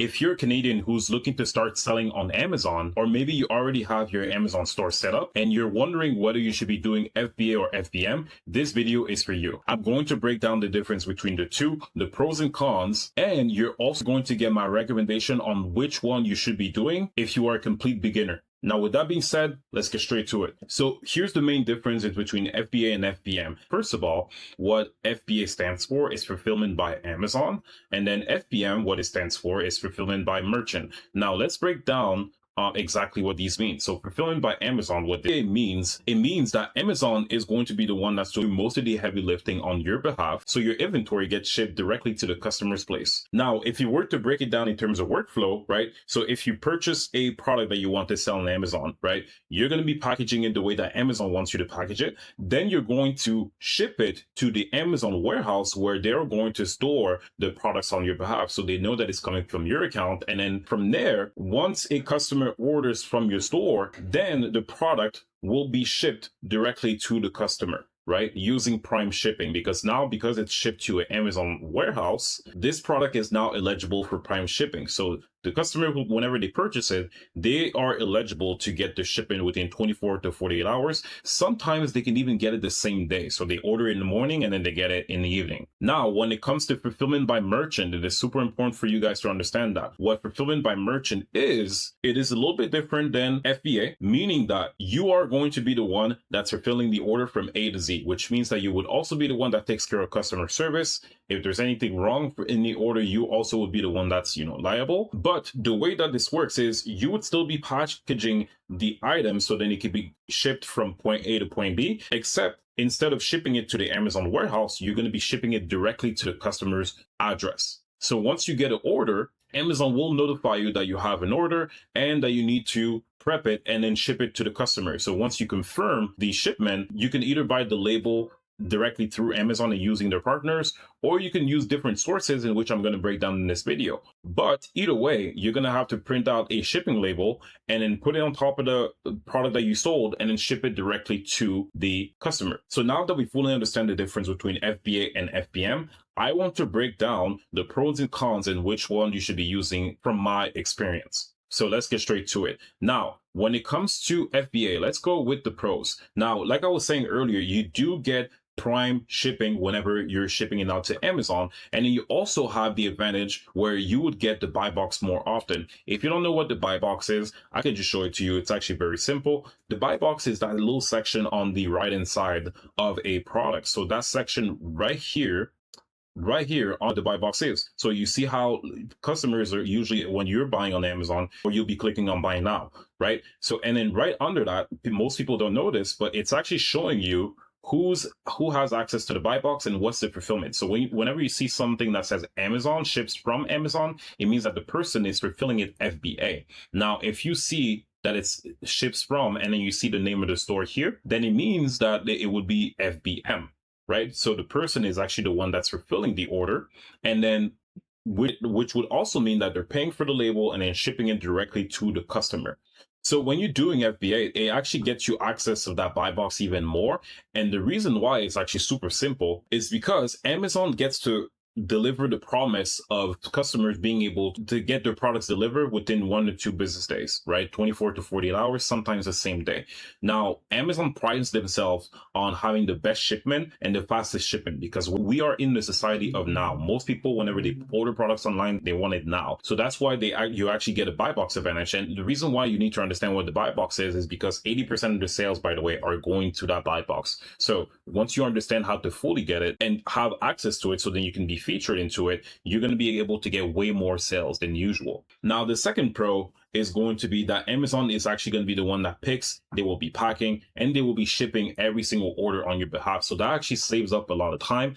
If you're a Canadian who's looking to start selling on Amazon, or maybe you already have your Amazon store set up and you're wondering whether you should be doing FBA or FBM, this video is for you. I'm going to break down the difference between the two, the pros and cons, and you're also going to get my recommendation on which one you should be doing if you are a complete beginner. Now, with that being said, let's get straight to it. So here's the main difference between FBA and FBM. First of all, what FBA stands for is fulfillment by Amazon. And then FBM, what it stands for is fulfillment by merchant. Now, let's break down exactly what these mean. So fulfillment by Amazon, what it means that Amazon is going to be the one that's doing most of the heavy lifting on your behalf. So your inventory gets shipped directly to the customer's place. Now, if you were to break it down in terms of workflow, right? So if you purchase a product that you want to sell on Amazon, right? You're going to be packaging it the way that Amazon wants you to package it. Then you're going to ship it to the Amazon warehouse where they're going to store the products on your behalf. So they know that it's coming from your account. And then from there, once a customer orders from your store, then the product will be shipped directly to the customer, right? Using Prime shipping, because it's shipped to an Amazon warehouse, this product is now eligible for Prime shipping. So the customer, whenever they purchase it, they are eligible to get the shipment within 24 to 48 hours. Sometimes they can even get it the same day. So they order it in the morning and then they get it in the evening. Now, when it comes to fulfillment by merchant, it is super important for you guys to understand that what fulfillment by merchant is, it is a little bit different than FBA, meaning that you are going to be the one that's fulfilling the order from A to Z, which means that you would also be the one that takes care of customer service. If there's anything wrong in the order, you also would be the one that's, liable. But the way that this works is you would still be packaging the item so then it could be shipped from point A to point B, except instead of shipping it to the Amazon warehouse, you're going to be shipping it directly to the customer's address. So once you get an order, Amazon will notify you that you have an order and that you need to prep it and then ship it to the customer. So once you confirm the shipment, you can either buy the label directly through Amazon and using their partners, or you can use different sources in which I'm going to break down in this video. But either way, you're going to have to print out a shipping label and then put it on top of the product that you sold and then ship it directly to the customer. So now that we fully understand the difference between FBA and FBM, I want to break down the pros and cons and which one you should be using from my experience. So let's get straight to it. Now, when it comes to FBA, let's go with the pros. Now, like I was saying earlier, you do get Prime shipping whenever you're shipping it out to Amazon. And then you also have the advantage where you would get the buy box more often. If you don't know what the buy box is, I can just show it to you. It's actually very simple. The buy box is that little section on the right hand side of a product. So that section right here on the buy box is. So you see how customers are usually, when you're buying on Amazon, or you'll be clicking on buy now, right? So, and then right under that, most people don't know this, but it's actually showing you who has access to the buy box and what's the fulfillment. So whenever you see something that says Amazon ships from Amazon, it means that the person is fulfilling it FBA. Now, if you see that it's ships from, and then you see the name of the store here, then it means that it would be FBM, right? So the person is actually the one that's fulfilling the order, and then which would also mean that they're paying for the label and then shipping it directly to the customer. So when you're doing FBA, it actually gets you access to that buy box even more. And the reason why it's actually super simple is because Amazon gets to deliver the promise of customers being able to get their products delivered within 1 to 2 business days, right? 24 to 48 hours, sometimes the same day. Now, Amazon prides themselves on having the best shipment and the fastest shipment, because we are in the society of now. Most people, whenever they order products online, they want it now. So that's why you actually get a buy box advantage. And the reason why you need to understand what the buy box is because 80% of the sales, by the way, are going to that buy box. So once you understand how to fully get it and have access to it, so then you can be featured into it, you're going to be able to get way more sales than usual. Now, the second pro is going to be that Amazon is actually going to be the one that picks, they will be packing, and they will be shipping every single order on your behalf. So that actually saves up a lot of time.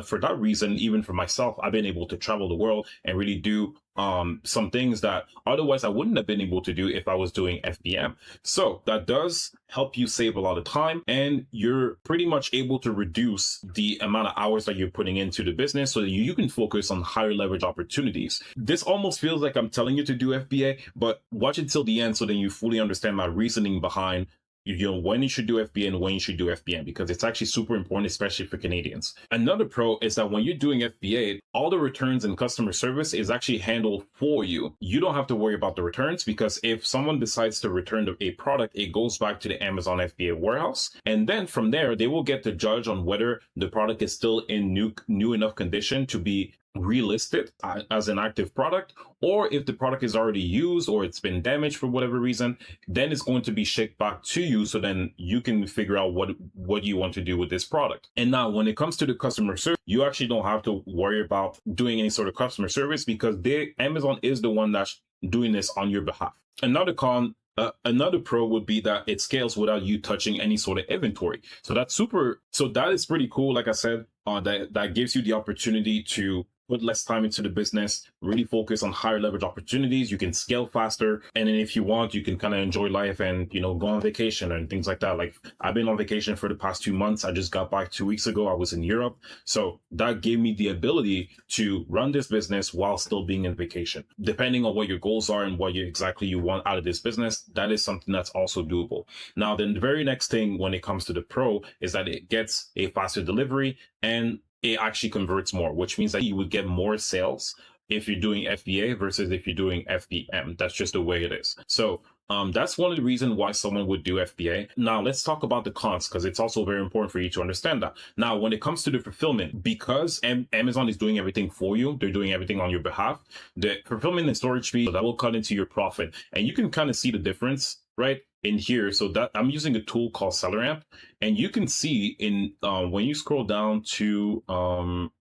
For that reason, even for myself, I've been able to travel the world and really do some things that otherwise I wouldn't have been able to do if I was doing FBM. So that does help you save a lot of time, and you're pretty much able to reduce the amount of hours that you're putting into the business so that you can focus on higher leverage opportunities. This almost feels like I'm telling you to do FBA, but watch until the end so then you fully understand my reasoning behind when you should do FBA and when you should do FBM, because it's actually super important, especially for Canadians. Another pro is that when you're doing FBA, all the returns and customer service is actually handled for you. You don't have to worry about the returns, because if someone decides to return a product, it goes back to the Amazon FBA warehouse. And then from there, they will get to judge on whether the product is still in new enough condition to be relisted as an active product, or if the product is already used or it's been damaged for whatever reason, then it's going to be shipped back to you, so then you can figure out what you want to do with this product. And now when it comes to the customer service, you actually don't have to worry about doing any sort of customer service, because Amazon is the one that's doing this on your behalf. Another pro would be that it scales without you touching any sort of inventory. So that is pretty cool. Like I said, that gives you the opportunity to put less time into the business, really focus on higher leverage opportunities. You can scale faster. And then if you want, you can kind of enjoy life and, go on vacation and things like that. Like, I've been on vacation for the past 2 months. I just got back 2 weeks ago. I was in Europe. So that gave me the ability to run this business while still being in vacation. Depending on what your goals are and what exactly you want out of this business, that is something that's also doable. Now, then the very next thing when it comes to the pro is that it gets a faster delivery, and it actually converts more, which means that you would get more sales if you're doing FBA versus if you're doing FBM. That's just the way it is. So that's one of the reasons why someone would do FBA. Now, let's talk about the cons, because it's also very important for you to understand that. Now, when it comes to the fulfillment, because Amazon is doing everything for you, they're doing everything on your behalf, the fulfillment and storage fee, that will cut into your profit. And you can kind of see the difference right in here. So that I'm using a tool called SellerAmp, and you can see in when you scroll down to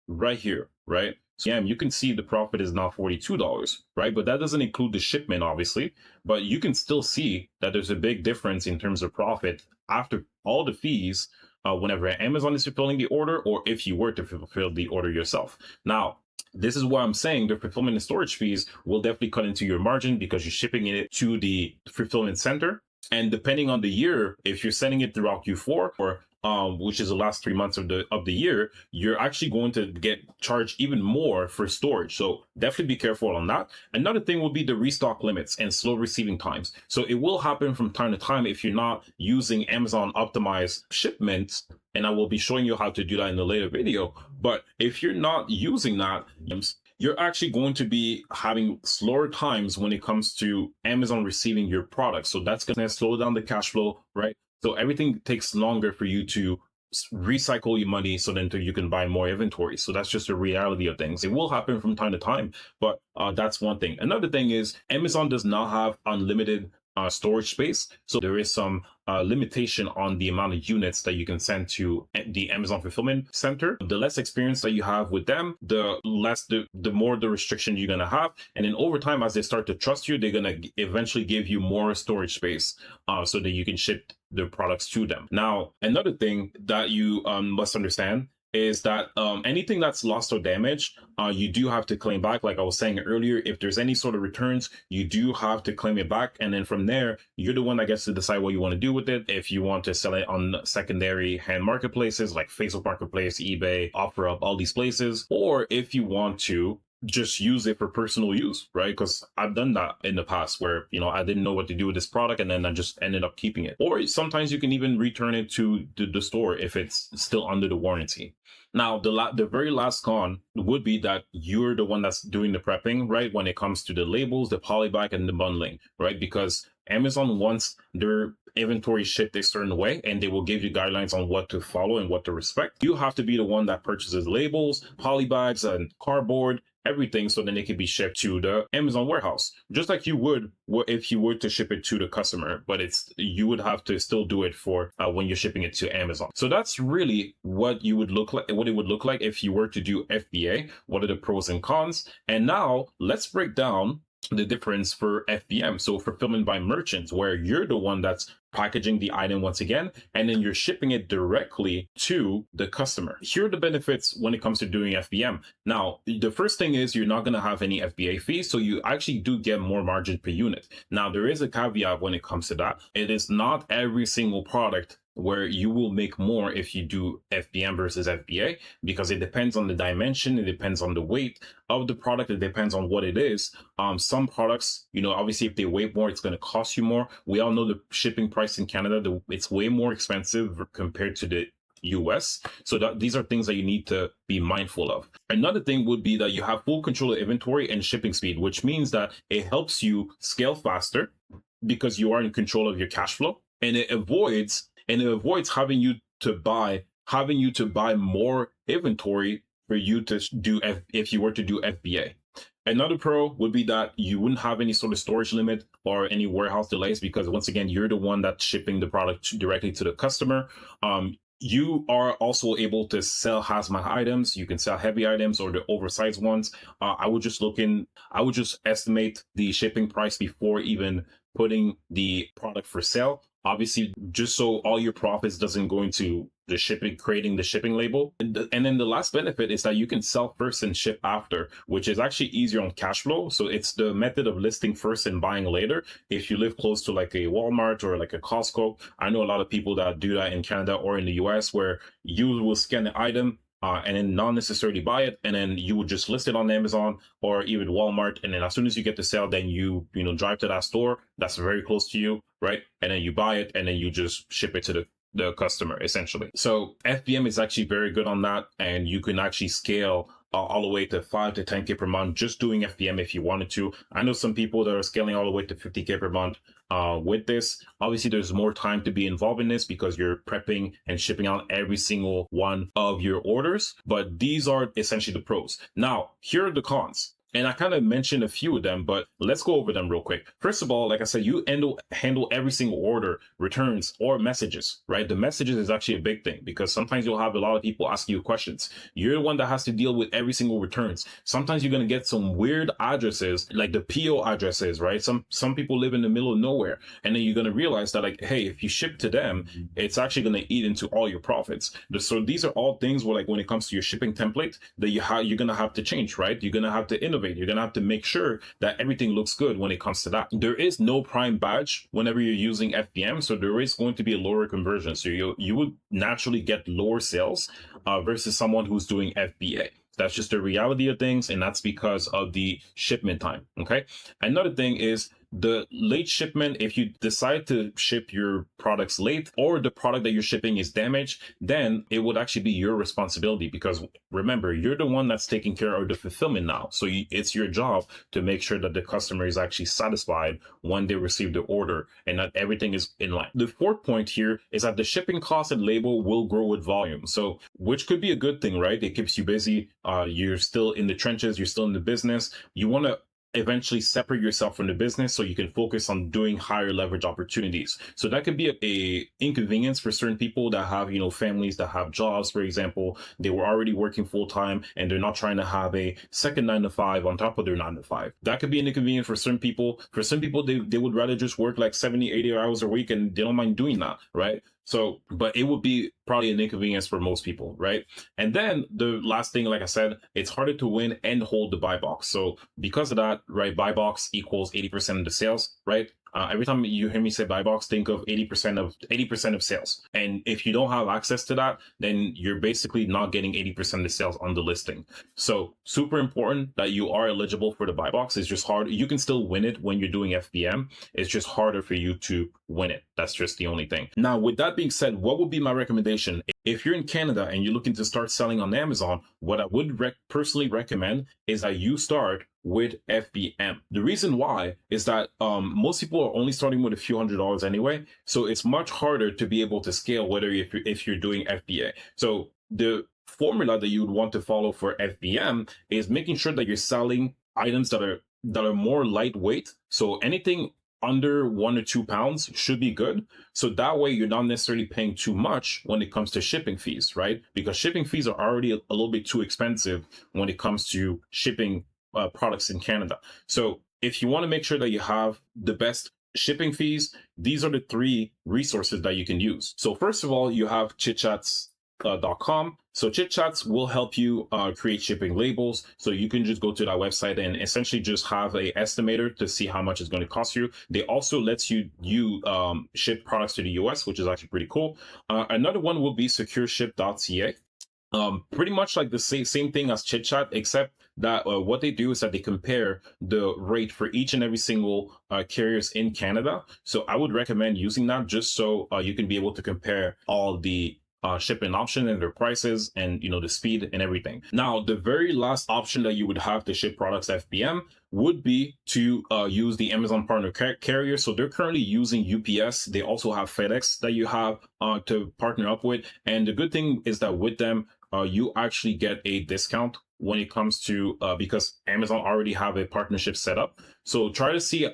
right here, right? So yeah, you can see the profit is now $42, right? But that doesn't include the shipment, obviously. But you can still see that there's a big difference in terms of profit after all the fees whenever Amazon is fulfilling the order, or if you were to fulfill the order yourself. Now, this is why I'm saying the fulfillment and storage fees will definitely cut into your margin, because you're shipping it to the fulfillment center. And depending on the year, if you're sending it throughout Q4 or which is the last 3 months of the year, you're actually going to get charged even more for storage. So definitely be careful on that. Another thing will be the restock limits and slow receiving times. So it will happen from time to time if you're not using Amazon optimized shipments. And I will be showing you how to do that in a later video. But if you're not using that, you're actually going to be having slower times when it comes to Amazon receiving your product. So that's going to slow down the cash flow, right? So everything takes longer for you to recycle your money, so then you can buy more inventory. So that's just a reality of things. It will happen from time to time, but that's one thing. Another thing is Amazon does not have unlimited storage space. So there is some limitation on the amount of units that you can send to the Amazon fulfillment center. The less experience that you have with them, the more the restriction you're going to have. And then over time, as they start to trust you, they're going to eventually give you more storage space so that you can ship the products to them. Now, another thing that you must understand is that anything that's lost or damaged, you do have to claim back. Like I was saying earlier, if there's any sort of returns, you do have to claim it back. And then from there, you're the one that gets to decide what you want to do with it. If you want to sell it on secondary hand marketplaces like Facebook Marketplace, eBay, OfferUp, all these places, or if you want to just use it for personal use, right? Because I've done that in the past where, I didn't know what to do with this product and then I just ended up keeping it. Or sometimes you can even return it to the store if it's still under the warranty. Now, the very last con would be that you're the one that's doing the prepping, right? When it comes to the labels, the polybag, and the bundling, right? Because Amazon wants their inventory shipped a certain way, and they will give you guidelines on what to follow and what to respect. You have to be the one that purchases labels, polybags, and cardboard, everything, so then it can be shipped to the Amazon warehouse, just like you would if you were to ship it to the customer. But you would have to still do it for when you're shipping it to Amazon. So that's really what it would look like if you were to do FBA. What are the pros and cons? And now let's break down the difference for FBM. So fulfillment by merchants, where you're the one that's packaging the item once again, and then you're shipping it directly to the customer. Here are the benefits when it comes to doing FBM. Now, the first thing is you're not going to have any FBA fees, so you actually do get more margin per unit. Now, there is a caveat when it comes to that. It is not every single product where you will make more if you do FBM versus FBA, because it depends on the dimension, it depends on the weight of the product, it depends on what it is. Some products, obviously if they weigh more, it's going to cost you more. We all know the shipping price in Canada, it's way more expensive compared to the US. So these are things that you need to be mindful of. Another thing would be that you have full control of inventory and shipping speed, which means that it helps you scale faster because you are in control of your cash flow, and it avoids having you to buy more inventory for you to do if you were to do FBA. Another pro would be that you wouldn't have any sort of storage limit or any warehouse delays, because once again, you're the one that's shipping the product directly to the customer. You are also able to sell hazmat items. You can sell heavy items or the oversized ones. I would just estimate the shipping price before even putting the product for sale. Obviously, just so all your profits doesn't go into the shipping, creating the shipping label. And then the last benefit is that you can sell first and ship after, which is actually easier on cash flow. So it's the method of listing first and buying later. If you live close to like a Walmart or like a Costco, I know a lot of people that do that in Canada or in the US, where you will scan the item, and then not necessarily buy it, and then you would just list it on Amazon or even Walmart, and then as soon as you get the sale, then you drive to that store that's very close to you, right? And then you buy it, and then you just ship it to the customer, essentially. So FBM is actually very good on that, and you can actually scale all the way to 5 to 10K per month just doing FBM if you wanted to. I know some people that are scaling all the way to 50K per month with this. Obviously, there's more time to be involved in this because you're prepping and shipping out every single one of your orders. But these are essentially the pros. Now, here are the cons. And I kind of mentioned a few of them, but let's go over them real quick. First of all, like I said, you handle every single order, returns, or messages, right? The messages is actually a big thing because sometimes you'll have a lot of people ask you questions. You're the one that has to deal with every single returns. Sometimes you're going to get some weird addresses, like the PO addresses, right? Some people live in the middle of nowhere, and then you're going to realize that, like, hey, if you ship to them, it's actually going to eat into all your profits. So these are all things where, like, when it comes to your shipping template, that you're going to have to change, right? You're going to have to innovate. You're going to have to make sure that everything looks good when it comes to that. There is no prime badge whenever you're using FBM, so there is going to be a lower conversion. So you would naturally get lower sales versus someone who's doing FBA. That's just the reality of things, and that's because of the shipment time, okay? Another thing is the late shipment. If you decide to ship your products late, or the product that you're shipping is damaged, then it would actually be your responsibility, because remember, you're the one that's taking care of the fulfillment now. So it's your job to make sure that the customer is actually satisfied when they receive the order and that everything is in line. The fourth point here is that the shipping cost and label will grow with volume. So, which could be a good thing, right? It keeps you busy. You're still in the trenches. You're still in the business. You want to eventually separate yourself from the business so you can focus on doing higher leverage opportunities. So that could be a inconvenience for certain people that have, families that have jobs. For example, they were already working full time and they're not trying to have a second 9 to 5 on top of their 9 to 5. That could be an inconvenience for certain people. For some people, they would rather just work like 70, 80 hours a week, and they don't mind doing that, right? So, but it would be probably an inconvenience for most people, right? And then the last thing, like I said, it's harder to win and hold the buy box. So because of that, right, buy box equals 80% of the sales, right? Every time you hear me say buy box, think of 80% of sales. And if you don't have access to that, then you're basically not getting 80% of the sales on the listing. So super important that you are eligible for the buy box. It's just hard. You can still win it when you're doing FBM. It's just harder for you to win it. That's just the only thing. Now, with that being said, what would be my recommendation? If you're in Canada and you're looking to start selling on Amazon, what I would personally recommend is that you start with FBM. The reason why is that most people are only starting with a few $100s anyway, so it's much harder to be able to scale whether if you're doing FBA. So the formula that you would want to follow for FBM is making sure that you're selling items that are more lightweight. So anything under 1 or 2 pounds should be good. So that way you're not necessarily paying too much when it comes to shipping fees, right? Because shipping fees are already a little bit too expensive when it comes to shipping products in Canada. So if you want to make sure that you have the best shipping fees, these are the 3 resources that you can use. So first of all, you have Chit Chat's chitchats.com. So chitchats will help you create shipping labels. So you can just go to that website and essentially just have a estimator to see how much it's going to cost you. They also lets you ship products to the US, which is actually pretty cool. Another one will be secureship.ca. Pretty much like the same thing as chitchat, except that what they do is that they compare the rate for each and every single carriers in Canada. So I would recommend using that just so you can be able to compare all the shipping option and their prices and the speed and everything. Now, the very last option that you would have to ship products FBM would be to use the Amazon partner carrier. So they're currently using UPS. They also have FedEx that you have to partner up with. And the good thing is that with them, you actually get a discount when it comes to because Amazon already have a partnership set up. So try to see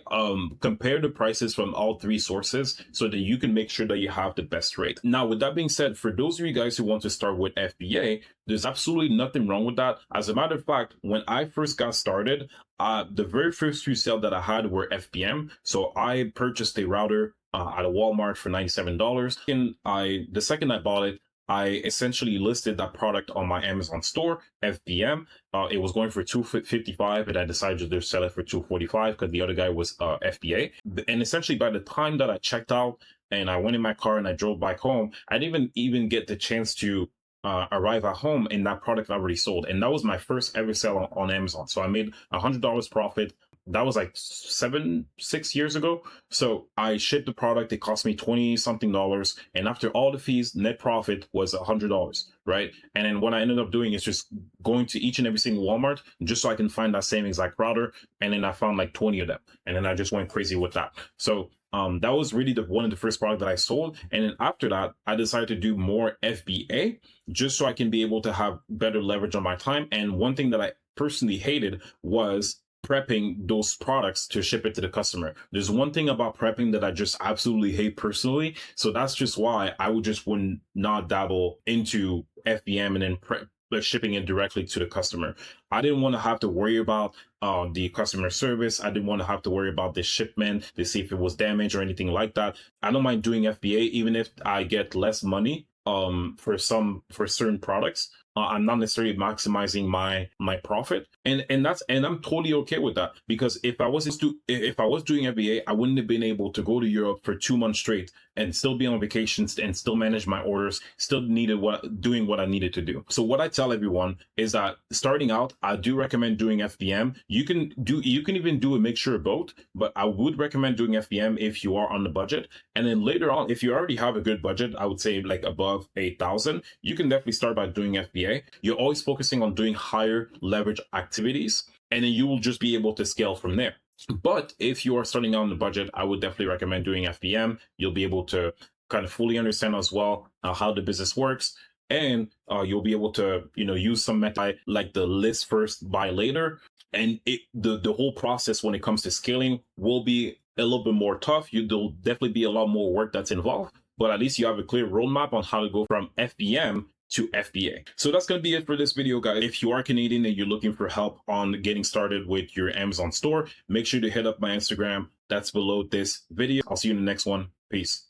compare the prices from all three sources so that you can make sure that you have the best rate. Now, with that being said, for those of you guys who want to start with FBA, there's absolutely nothing wrong with that. As a matter of fact, when I first got started, the very first few sales that I had were FBM. So I purchased a router at a Walmart for $97. And the second I bought it, I essentially listed that product on my Amazon store, FBM. It was going for $255, and I decided to sell it for $245 because the other guy was FBA. And essentially, by the time that I checked out and I went in my car and I drove back home, I didn't even get the chance to arrive at home and that product already sold. And that was my first ever sale on Amazon. So I made $100 profit. That was like 6 years ago. So I shipped the product. It cost me 20 something dollars. And after all the fees, net profit was $100, right? And then what I ended up doing is just going to each and every single Walmart just so I can find that same exact router. And then I found like 20 of them. And then I just went crazy with that. So that was really one of the first products that I sold. And then after that, I decided to do more FBA just so I can be able to have better leverage on my time. And one thing that I personally hated was prepping those products to ship it to the customer. There's one thing about prepping that I just absolutely hate personally. So that's just why I would not dabble into FBM and then shipping it directly to the customer. I didn't want to have to worry about the customer service. I didn't want to have to worry about the shipment to see if it was damaged or anything like that. I don't mind doing FBA even if I get less money for certain products. I'm not necessarily maximizing my profit, and I'm totally okay with that, because if I was doing FBA, I wouldn't have been able to go to Europe for 2 months straight and still be on vacations and still manage my orders, still doing what I needed to do. So what I tell everyone is that starting out, I do recommend doing FBM. You can even do a mixture of both, but I would recommend doing FBM if you are on the budget. And then later on, if you already have a good budget, I would say like above 8,000, you can definitely start by doing FBA. You're always focusing on doing higher leverage activities, and then you will just be able to scale from there. But if you are starting out on the budget, I would definitely recommend doing FBM. You'll be able to kind of fully understand as well how the business works, and you'll be able to use some method like the list first, buy later. And the whole process when it comes to scaling will be a little bit more tough. There'll definitely be a lot more work that's involved, but at least you have a clear roadmap on how to go from FBM to FBA. So that's going to be it for this video, guys. If you are Canadian and you're looking for help on getting started with your Amazon store, make sure to hit up my Instagram. That's below this video. I'll see you in the next one. Peace.